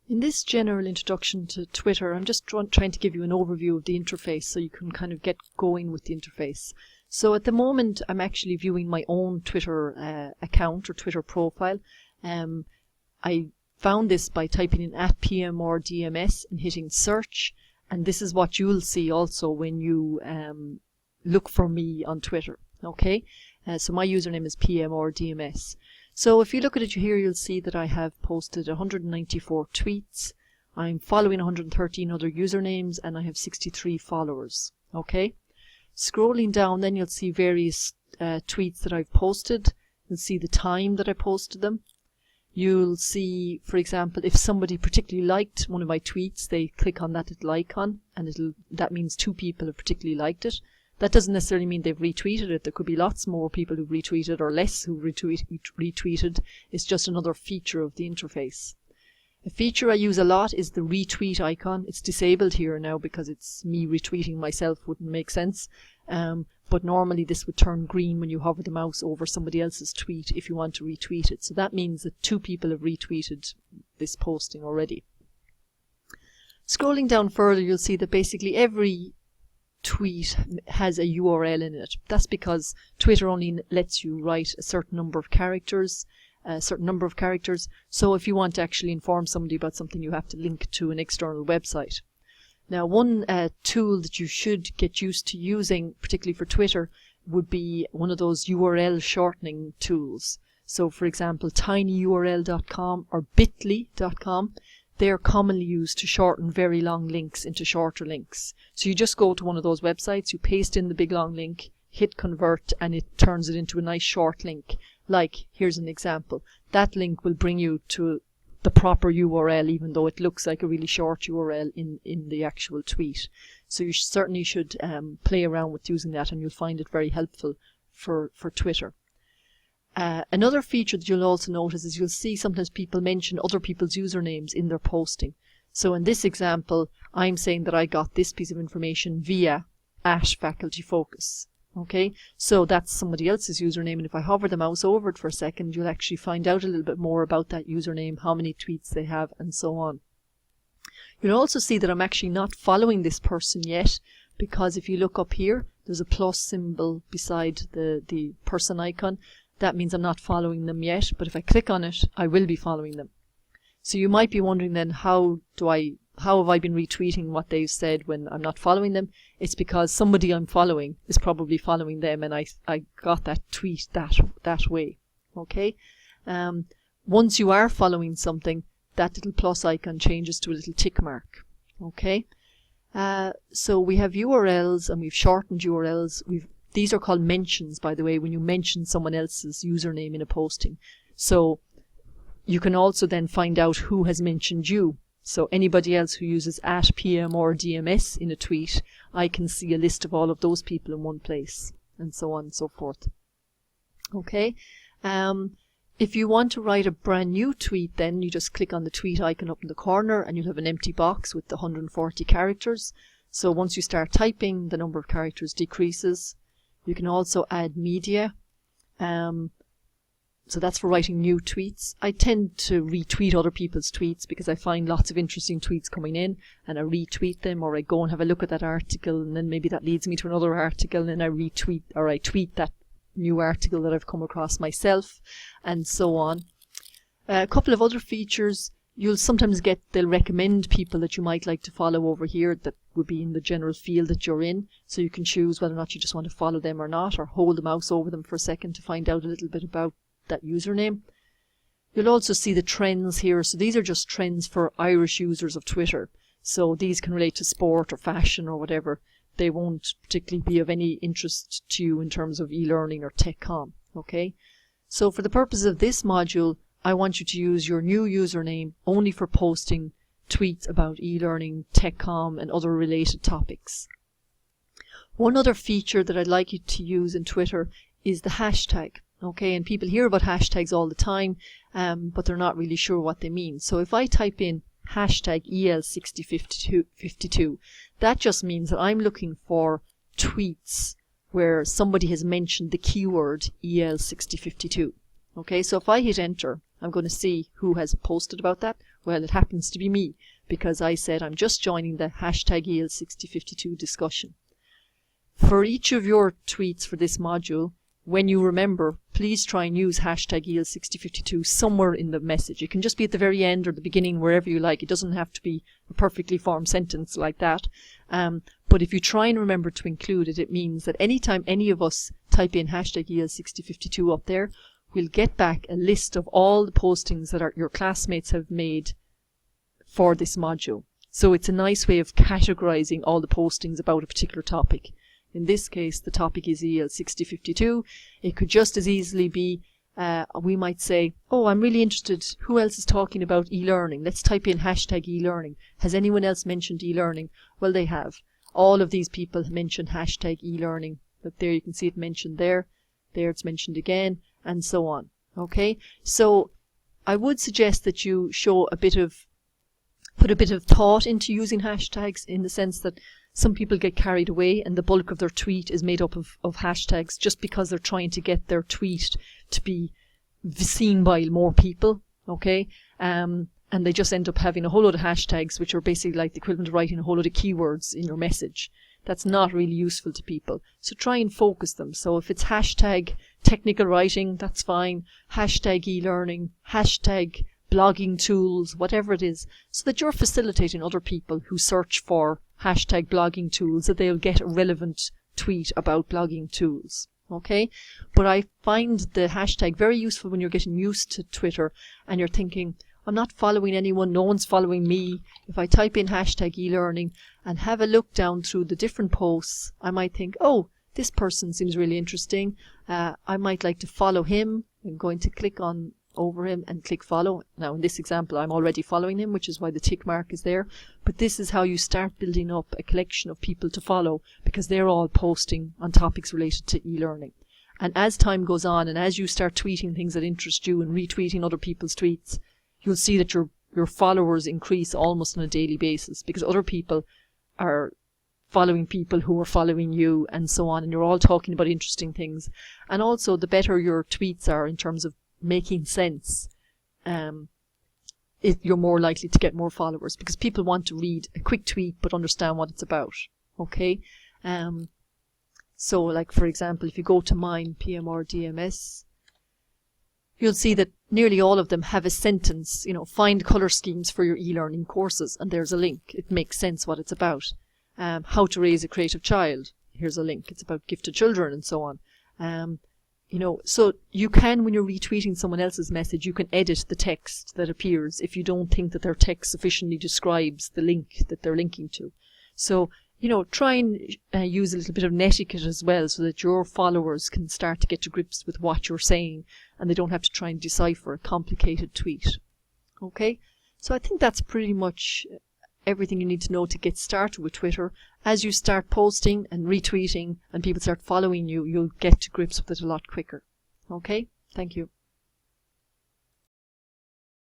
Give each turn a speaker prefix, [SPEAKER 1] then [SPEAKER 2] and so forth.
[SPEAKER 1] In this general introduction to Twitter, I'm just trying to give you an overview of the interface so you can kind of get going with the interface. So at the moment, I'm actually viewing my own Twitter account or Twitter profile. I found this by typing in @PMRDMS and hitting search, and this is what you'll see also when you look for me on Twitter. Okay, so my username is PMRDMS. So if you look at it here, you'll see that I have posted 194 tweets. I'm following 113 other usernames, and I have 63 followers. Okay, scrolling down, then you'll see various tweets that I've posted. You'll see the time that I posted them. You'll see, for example, if somebody particularly liked one of my tweets, they click on that little icon, and that means 2 people have particularly liked it. That doesn't necessarily mean they've retweeted it. There could be lots more people who've retweeted or less who've retweeted. It's just another feature of the interface. A feature I use a lot is the retweet icon. It's disabled here now because it's me retweeting myself, wouldn't make sense. But normally this would turn green when you hover the mouse over somebody else's tweet if you want to retweet it. So that means that 2 people have retweeted this posting already. Scrolling down further, you'll see that basically every tweet has a URL in it. That's because Twitter only lets you write a certain number of characters. So if you want to actually inform somebody about something, you have to link to an external website. Now, one tool that you should get used to using, particularly for Twitter, would be one of those URL shortening tools. So, for example, tinyurl.com or bit.ly.com, they're commonly used to shorten very long links into shorter links. So you just go to one of those websites, you paste in the big long link, hit convert, and it turns it into a nice short link. Like, here's an example. That link will bring you to the proper URL, even though it looks like a really short URL in the actual tweet. So you certainly should play around with using that, and you'll find it very helpful for Twitter. Another feature that you'll also notice is you'll see sometimes people mention other people's usernames in their posting. So in this example, I'm saying that I got this piece of information via @FacultyFocus. Okay, so that's somebody else's username, and if I hover the mouse over it for a second, you'll actually find out a little bit more about that username, how many tweets they have, and so on. You'll also see that I'm actually not following this person yet, because if you look up here, there's a plus symbol beside the person icon. That means I'm not following them yet, but if I click on it, I will be following them. So you might be wondering then, how have I been retweeting what they've said when I'm not following them? It's because somebody I'm following is probably following them, and I got that tweet that way. Okay. Once you are following something, that little plus icon changes to a little tick mark. Okay. So we have URLs, and we've shortened URLs. These are called mentions, by the way, when you mention someone else's username in a posting. So you can also then find out who has mentioned you. So anybody else who uses @PMRDMS in a tweet, I can see a list of all of those people in one place, and so on and so forth. Okay. If you want to write a brand new tweet, then you just click on the tweet icon up in the corner, and you'll have an empty box with the 140 characters. So once you start typing, the number of characters decreases. You can also add media. So that's for writing new tweets. I tend to retweet other people's tweets because I find lots of interesting tweets coming in, and I retweet them, or I go and have a look at that article, and then maybe that leads me to another article, and then I retweet, or I tweet that new article that I've come across myself, and so on. A couple of other features. You'll sometimes they'll recommend people that you might like to follow over here that would be in the general field that you're in. So you can choose whether or not you just want to follow them or not, or hold the mouse over them for a second to find out a little bit about that username. You'll also see the trends here. So these are just trends for Irish users of Twitter. So these can relate to sport or fashion or whatever. They won't particularly be of any interest to you in terms of e-learning or tech-com. Okay. So for the purpose of this module, I want you to use your new username only for posting tweets about e-learning, tech-com, and other related topics. One other feature that I'd like you to use in Twitter is the hashtag. Okay, and people hear about hashtags all the time, but they're not really sure what they mean. So if I type in hashtag EL6052, that just means that I'm looking for tweets where somebody has mentioned the keyword EL6052. Okay, so if I hit enter, I'm going to see who has posted about that. Well, it happens to be me, because I said I'm just joining the hashtag EL6052 discussion. For each of your tweets for this module, when you remember, please try and use hashtag EL6052 somewhere in the message. It can just be at the very end or the beginning, wherever you like. It doesn't have to be a perfectly formed sentence like that. But if you try and remember to include it, it means that anytime any of us type in hashtag EL6052 up there, we'll get back a list of all the postings that your classmates have made for this module. So it's a nice way of categorizing all the postings about a particular topic. In this case, the topic is EL6052. It could just as easily be, we might say, oh, I'm really interested. Who else is talking about e-learning? Let's type in hashtag e-learning. Has anyone else mentioned e-learning? Well, they have. All of these people mention hashtag e-learning. But there you can see it mentioned there. There it's mentioned again, and so on. Okay? So I would suggest that you show put a bit of thought into using hashtags, in the sense that some people get carried away and the bulk of their tweet is made up of hashtags just because they're trying to get their tweet to be seen by more people, okay? And they just end up having a whole load of hashtags, which are basically like the equivalent of writing a whole load of keywords in your message. That's not really useful to people. So try and focus them. So if it's hashtag technical writing, that's fine. Hashtag e-learning, hashtag blogging tools, whatever it is, so that you're facilitating other people who search for hashtag blogging tools, that they'll get a relevant tweet about blogging tools. Okay? But I find the hashtag very useful when you're getting used to Twitter and you're thinking, I'm not following anyone, no one's following me. If I type in hashtag e-learning and have a look down through the different posts, I might think, oh, this person seems really interesting. I might like to follow him. I'm going to click on over him and click follow. Now in this example I'm already following him, which is why the tick mark is there, but this is how you start building up a collection of people to follow, because they're all posting on topics related to e-learning. And as time goes on and as you start tweeting things that interest you and retweeting other people's tweets, you'll see that your followers increase almost on a daily basis, because other people are following people who are following you, and so on, and you're all talking about interesting things. And also, the better your tweets are in terms of making sense, you're more likely to get more followers, because people want to read a quick tweet but understand what it's about. Okay? So like, for example, if you go to mine, PMR DMS, you'll see that nearly all of them have a sentence, find color schemes for your e-learning courses, and there's a link. It makes sense what it's about. How to raise a creative child, here's a link. It's about gifted children and so on. So you can, when you're retweeting someone else's message, you can edit the text that appears if you don't think that their text sufficiently describes the link that they're linking to. So, try and use a little bit of Netiquette as well, so that your followers can start to get to grips with what you're saying and they don't have to try and decipher a complicated tweet. Okay? So I think that's pretty much everything you need to know to get started with Twitter. As you start posting and retweeting and people start following you, you'll get to grips with it a lot quicker. Okay? Thank you.